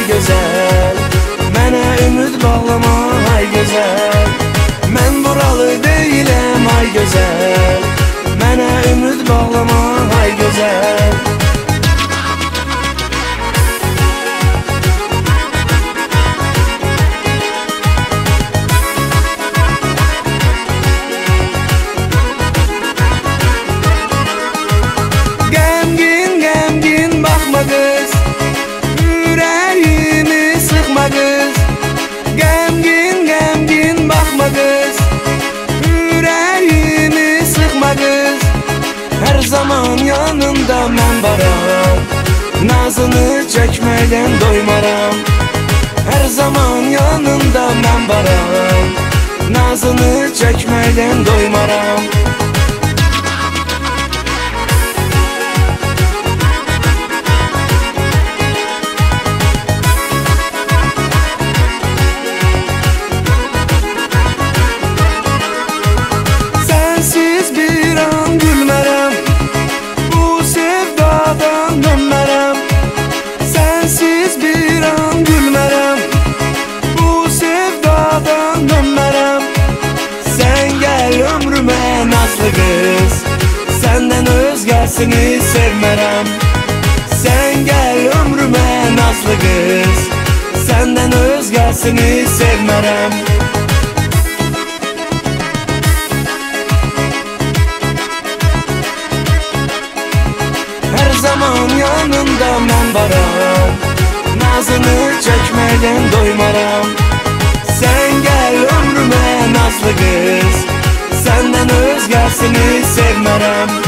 ay gözəl, mənə ümid bağlama ay gözəl. Mən buralı deyiləm ay gözəl, mənə ümid bağlama ay gözəl. Qəmgin baxma qız, ürəyimi sıxma qız. Qəmgin baxma qız, ürəyimi sıxma qız. Hər zaman yanında mən varam, nazını çəkməkdən doymaram. Hər zaman yanında mən varam, nazını çəkməkdən doymaram. Nazlı qız, səndən özgəsini sevmərəm. Sən gəl ömrümə nazlı qız, səndən özgəsini sevmərəm. Hər zaman yanında mən varam, nazını çəkməkdən doymaram. Sən gəl ömrümə nazlı qız, səndən özgəsini sevmərəm.